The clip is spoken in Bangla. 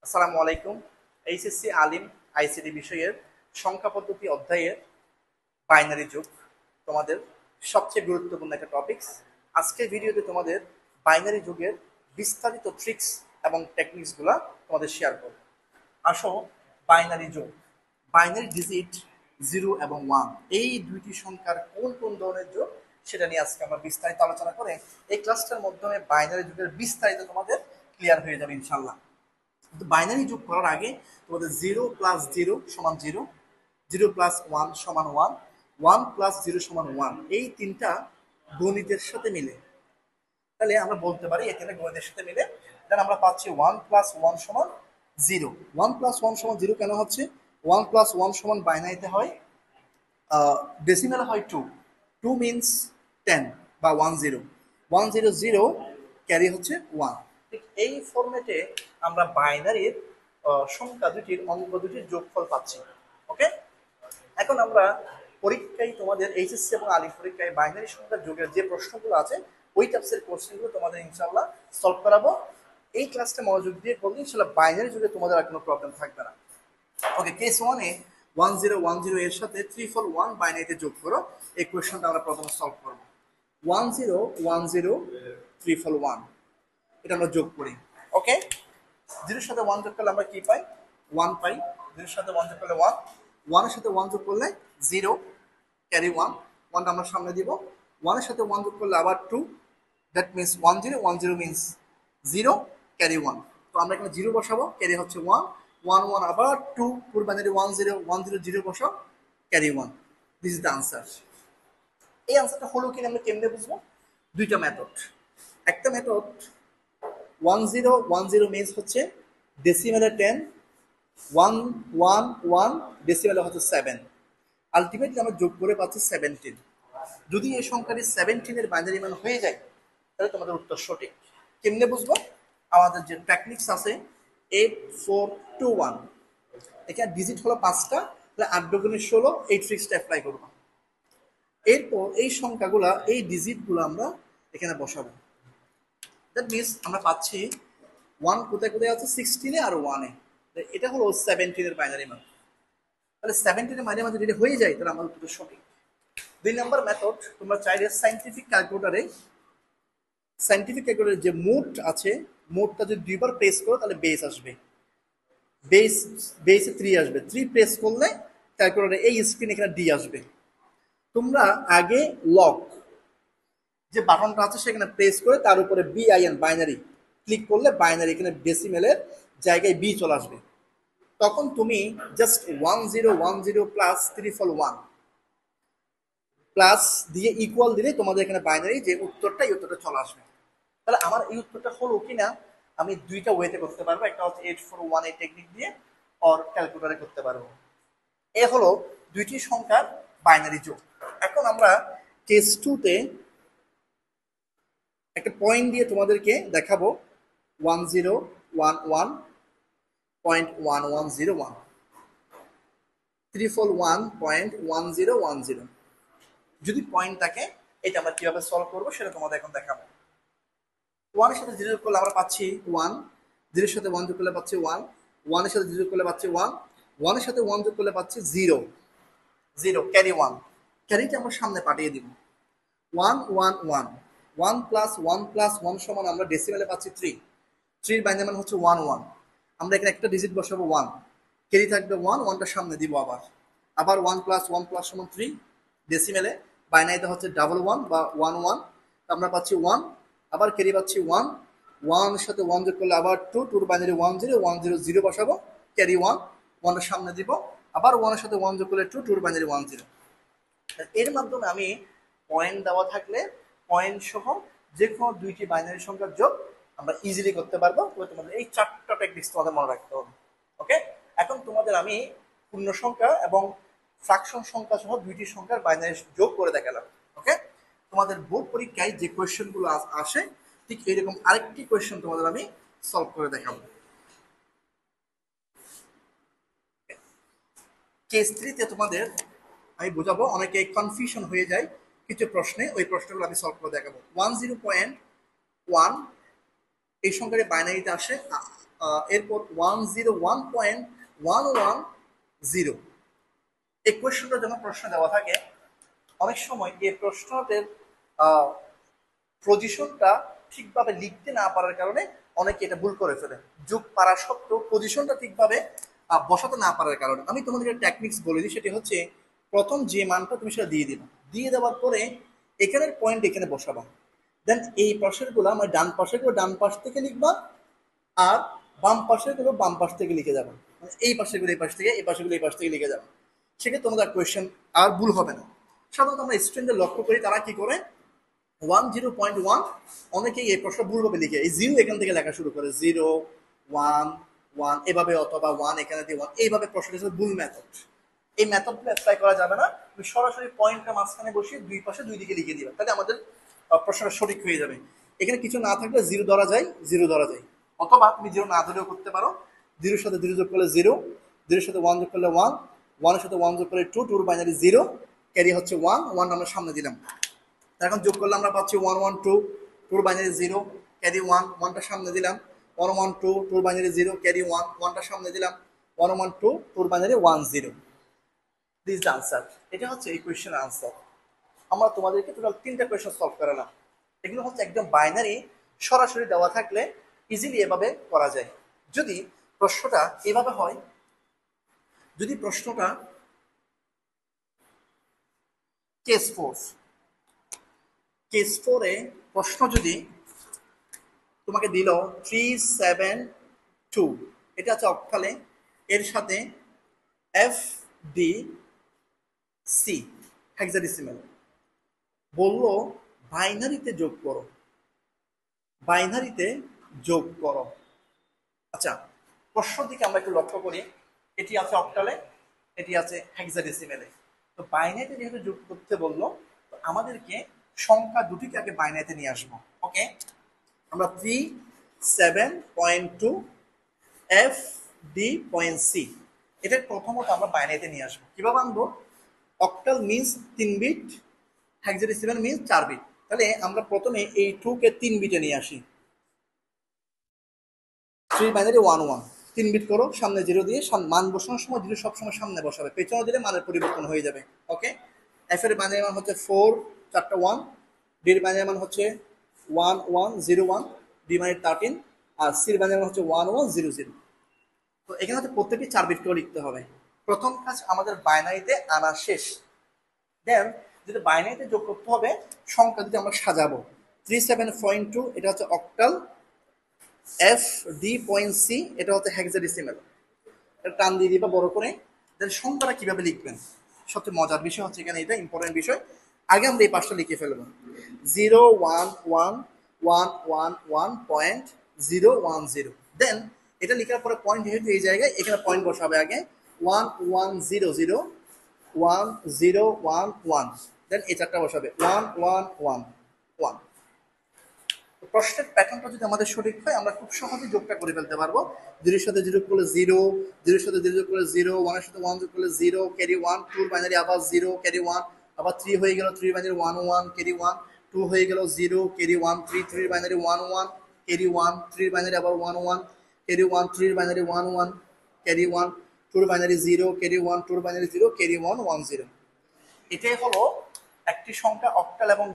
আসসালামু আলাইকুম। এইচএসসি আলিম আইসিটি বিষয়ের সংখ্যা পদ্ধতি অধ্যায়ের বাইনারি যুগ তোমাদের সবচেয়ে গুরুত্বপূর্ণ একটা টপিকস। আজকের ভিডিওতে তোমাদের বাইনারি যুগের বিস্তারিত ট্রিক্স এবং টেকনিক্সগুলো তোমাদের শেয়ার করব। আসো, বাইনারি যুগ, বাইনারি ডিজিট 0 এবং 1, এই দুইটি সংখ্যার কোন কোন ধরনের যোগ সেটা নিয়ে আজকে আমরা বিস্তারিত আলোচনা করে এই ক্লাসটার মাধ্যমে বাইনারি যুগের বিস্তারিত তোমাদের ক্লিয়ার হয়ে যাবে ইনশাল্লাহ। কিন্তু বাইনারি যোগ করার আগে তোমাদের 0+0 = 0, 0+1 = 1, 1+0 = 1, এই তিনটা গণিতের সাথে মিলে, তাহলে আমরা বলতে পারি এই তিনটা গণিতের সাথে মিলে দেন আমরা পাচ্ছি 1+1 = 0। 1+1 = 0 কেন হচ্ছে? 1+1 বাইনারিতে হয়, ডেসিমেলে হয় 2, 2 মিনস 10 বা 10, 100 ক্যারি হচ্ছে 1। ঠিক এই ফরম্যাটে আমরা বাইনারির সংখ্যা দুটির অঙ্ক দুটির যোগফল পাচ্ছি। ওকে, এখন আমরা পরীক্ষায় তোমাদের এইচএসসি এবং আলিম পরীক্ষায় বাইনারি সংখ্যার যোগের যে প্রশ্নগুলো আছে ওই টাইপসের কোশ্চেনগুলো তোমাদের ইনশাআল্লাহ সলভ করাবো। এই ক্লাসটা মনোযোগ দিয়ে করলে ইনশাআল্লাহ বাইনারি যুগে তোমাদের আর কোনো প্রবলেম থাকবে না। ওকে, কেস 1-এ 1010 এর সাথে 341 বাইনারিতে যোগ করো, এই কোয়েশ্চনটা আমরা প্রথমে সলভ করব। 1010 341, এটা আমরা যোগ করি। ওকে, 0 এর সাথে 1 যোগ করলে আমরা কি পাই? 1 পাই। 0 এর সাথে 1 যোগ করলে 1, 1 এর সাথে 1 যোগ করলে 0, ক্যারি 1, 1টা আমরা সামনে দিব। 1 এর সাথে 1 যোগ করলে আবার 2, দ্যাট মিন্স 10 মিন্স 0, ক্যারি 1। তো আমরা এখানে 0 বসাবো, ক্যারি হচ্ছে 1, 1 1 আবার 2, পুরো বাইনারি 10 বসাও, carry 1। This is the answer. এই আনসারটা হলো কিনা আমরা কেমনে বুঝবো? দুইটা মেথড। একটা মেথড 1010 মিনস হচ্ছে ডেসিমেলে 10, 111 ডেসিমেলে হচ্ছে 7, আলটিমেটলি আমরা যোগ করে পাচ্ছি 17। যদি এই সংখ্যাটি 17 এর বাইনারি মান হয়ে যায় তাহলে তোমাদের উত্তর সঠিক। কেমনে বুঝবো? আমাদের যে টেকনিক্স আছে 8421, এখানে ডিজিট হলো 5টা, তাহলে 8 × 16, এই ট্রিক্সটা অ্যাপ্লাই করবো। এরপর এই সংখ্যাগুলা, এই ডিজিটগুলো আমরা এখানে বসাবো। দ্যাট মিনস আমরা পাচ্ছি 1 কোথায় কোথায় আছে? 16-এ আর 1-এ। এটা হলো 17 এর বাইনারি মান। তাহলে 17 এর বাইনারি মান যদি এটা হয়ে যায় তাহলে আমার উত্তর সঠিক। 2 নম্বর মেথড, তোমরা চাইলে সায়েন্টিফিক ক্যালকুলেটরে যে মোড আছে, মোডটা যদি দুইবার প্রেস করো তাহলে বেস আসবে, বেসে 3 আসবে। 3 প্রেস করলে ক্যালকুলেটরে এই স্ক্রিন এখানে ডি আসবে। তোমরা আগে লক যে বাটনটা আছে সেখানে প্রেস করে তার উপরে BIN বাইনারি ক্লিক করলে বাইনারি এখানে ডেসিমেলের জায়গায় বি চলে আসবে। তখন তুমি জাস্ট 1010 প্লাস 341 প্লাস দিয়ে ইকুয়াল দিলে তোমাদের এখানে বাইনারি যে উত্তরটা, এই উত্তরটা চলে আসবে। তাহলে আমার এই উত্তরটা হলো কিনা আমি দুইটা ওয়েতে করতে পারবো, একটা হচ্ছে 841 এই টেকনিক দিয়ে, অর ক্যালকুলেটরে করতে পারবো। এ হলো দুইটি সংখ্যার বাইনারি যোগ। এখন আমরা কেস 2-তে একটা পয়েন্ট দিয়ে তোমাদেরকে দেখাবো 1011.1101, 341.1010। যদি পয়েন্ট থাকে এটা আমরা কিভাবে সলভ করবো সেটা তোমাদের এখন দেখাবো। 1 এর সাথে 0 যোগ করলে আমরা পাচ্ছি 1, 0 এর সাথে 1 যোগ করলে পাচ্ছি 1, 1 এর সাথে 0 যোগ করলে পাচ্ছি 1, 1 এর সাথে 1 যোগ করলে পাচ্ছি 0, ক্যারি 1, ক্যারিটা আমরা সামনে পাঠিয়ে দিব। 111, 1 + 1 + 1 সমান আমরা ডেসিমেলে পাচ্ছি 3, 3 এর বাইনারি মান হচ্ছে 11। আমরা এখানে একটা ডিজিট বসাবো 1, ক্যারি থাকবে 1, 1টা সামনে দিব। আবার 1 + 1 + সমান 3, ডেসিমেলে বাইনারিতে হচ্ছে 11 বা 11, আমরা পাচ্ছি 1, আবার ক্যারি পাচ্ছি 1, 1 এর সাথে 1 যোগ করলে আবার 2, 2 এর বাইনারি 10 বসাবো, ক্যারি 1, 1টা সামনে দিব। আবার 1 এর সাথে 1 যোগ করলে 2, 2 এর বাইনারি 10। এর মাধ্যমে আমি পয়েন্ট দেওয়া থাকলে পয়েন্ট সহ যে কোনো দুইটি বাইনারি সংখ্যার যোগ আমরা ইজিলি করতে পারবো। তবে তোমাদের এই 4টা টেকনিক্স তোমাদের মনে রাখতে হবে। ওকে, এখন তোমাদের আমি পূর্ণ সংখ্যা এবং ফ্র্যাকশন সংখ্যা সহ দুইটি সংখ্যার বাইনারি যোগ করে দেখালাম। ওকে, তোমাদের বোর্ড পরীক্ষায় যে কোয়েশ্চেনগুলো আসে ঠিক এরকম আরেকটি কোয়েশ্চেন তোমাদের আমি সলভ করে দেখাবো। কেস 3-তে তোমাদের আমি বোঝাবো, অনেকে কনফিউশন হয়ে যায় কিছু প্রশ্নে, ওই প্রশ্নগুলো আমি সলভ করে দেখাবো। 10.1 এই সংখ্যাটি বাইনারিতে আসে এরপর 101.110। এই কোয়েশ্চনটা যখন প্রশ্ন দেওয়া থাকে অনেক সময় এই প্রশ্নটার পজিশনটা ঠিকভাবে লিখতে না পারার কারণে অনেকে এটা ভুল করে ফেলে। যোগ পারা সত্ত্বেও পজিশনটা ঠিকভাবে বসাতে না পারার কারণে আমি তোমাদেরকে টেকনিক্স বলে দিই। সেটি হচ্ছে প্রথম যে মানটা তুমি সেটা দিয়ে দিবা, দিয়ে দেওয়ার পরে এখানের পয়েন্ট এখানে বসাবা। দেন এই পাশেরগুলো আমার ডান পাশেরগুলো ডান পাশ থেকে লিখবা, আর বাম পাশেরগুলো বাম পাশ থেকে লিখে যাবা। মানে এই পাশেরগুলো এই পাশ থেকে, এই পাশেরগুলো এই পাশ থেকে লিখে যাবা। সেক্ষেত্রে তোমাদের কোয়েশ্চেন আর ভুল হবে না। সাধারণত আমরা স্টুডেন্টদের লক্ষ্য করি তারা কি করে 10.1 অনেকেই এই প্রশ্ন ভুলভাবে লিখে এই জিরো এখান থেকে লেখা শুরু করে 0 1 1 এভাবে, অথবা 1 এখানে দিয়ে 1 এইভাবে প্রশ্নটা ভুল মেথড। এই মেথডগুলো অ্যাপ্লাই করা যাবে না। তুমি সরাসরি পয়েন্টটা মাঝখানে বসিয়ে দুই পাশে দুই দিকে লিখে দিবা, তাহলে আমাদের প্রশ্নটা সঠিক হয়ে যাবে। এখানে কিছু না থাকলে জিরো ধরা যায়, জিরো ধরা যায়, অথবা তুমি জিরো না ধরেও করতে পারো। জিরোর সাথে জিরো যোগ করলে জিরো, জিরোর সাথে ওয়ান যোগ করলে ওয়ান, ওয়ানের সাথে ওয়ান যোগ করলে টু, টুর বাইনারি জিরো, ক্যারি হচ্ছে ওয়ান, ওয়ান আমরা সামনে দিলাম। এখন যোগ করলে আমরা পাচ্ছি 112, টুর বাইনারি জিরো, ক্যারি ওয়ান, ওয়ানটা সামনে দিলাম। 112, টুর বাইনারি জিরো, ক্যারি ওয়ান, ওয়ানটা সামনে দিলাম। 112, টুর বাইনারি 10। This the answer. এটা হচ্ছে এই কোয়েশ্চেনের আনসার। আমরা তোমাদেরকে টোটাল 3টা কোয়েশ্চেন সলভ করালাম। এগুলো হচ্ছে একদম বাইনারি, সরাসরি দেওয়া থাকলে ইজিলি এভাবে করা যায়। যদি প্রশ্নটা এভাবে হয়, যদি প্রশ্নটা কেস 4 এ প্রশ্ন যদি তোমাকে দিল 372, এটা হচ্ছে অক্টালে, এর সাথে FDC হেক্সাডেসিমাল, বললো বাইনারিতে যোগ করো, বাইনারিতে যোগ করো। আচ্ছা, প্রশ্ন দিকে আমরা একটু লক্ষ্য করি। এটি আছে অক্টালে, এটি আছে হেক্সাডেসিমেলে। তো বাইনারিতে যেহেতু যোগ করতে বললো, তো আমাদেরকে সংখ্যা দুটিকে আগে বাইনারিতে নিয়ে আসবো। ওকে, আমরা 37.2 FD.C এটা প্রথমত আমরা বাইনারিতে নিয়ে আসবো। কিভাবে আনবো? Octal means 3 bit, hexadecimal means 4 bit. তাহলে আমরা প্রথমে এই 2 কে 3 বিটে নিয়ে আসি। 3 বাইনারি 1 1, 3 বিট করো, সামনে জিরো দিয়ে মান বসানোর সময় জিরো সবসময় সামনে বসাবে, পেছনে দিলে মানের পরিবর্তন হয়ে যাবে। ওকে, এফ এর বাইনারি মান হচ্ছে 4, 4টা 1, ডি এর বাইনারি মান হচ্ছে 1 1 0 1, ডি মানে 13, আর সি এর বাইনারি মান হচ্ছে 1 1 0 0। তো এখানে হচ্ছে প্রত্যেকটি 4 বিট করে লিখতে হবে। প্রথম কাজ আমাদের বাইনারিতে আনা শেষ। দেন যদি বাইনারিতে যোগ করতে হবে, সংখ্যা যদি আমরা সাজাবো 37.2 এটা হচ্ছে অক্টাল, FD.C এটা হচ্ছে হেক্সাডেসিমাল। এটা টান দিয়ে দিবা বড় করে। দেন সংখ্যাটা কিভাবে লিখবেন, সবচেয়ে মজার বিষয় হচ্ছে এখানে, এটা ইম্পর্টেন্ট বিষয়। আগে আমরা এই পাঁচটা লিখে ফেলবো, 01111.010। দেন এটা লেখার পরে পয়েন্ট, যেহেতু এই জায়গায় এখানে পয়েন্ট বসাবে আগে 11001011, দেন এই চারটা বসাবে 1111। প্রশ্নের প্যাটার্নটা যদি আমাদের সঠিক হয়, আমরা খুব সহজে যোগটা করে ফেলতে পারবো। জিরোর সাথে জিরো করলে জিরো, জিরোর সাথে জিরো যোগ করলে জিরো, ওয়ানের সাথে ওয়ান যোগ করলে জিরো, ক্যারি ওয়ান, টুর বাইনারি আবার জিরো, ক্যারি ওয়ান, আবার 3 হয়ে গেল, 3 বাইনারি 1 1, ক্যারি ওয়ান, 2 হয়ে গেল zero, carry one, 3 binary 1 1, carry one, 3 binary আবার 1 1, carry one, 3 binary 1 1, carry one, টুর বাইনারি জিরো, ক্যারি ওয়ান, টুর বাইনারি জিরো, ক্যারি ওয়ান 1 0। এটাই হলো একটি সংখ্যা অক্টাল এবং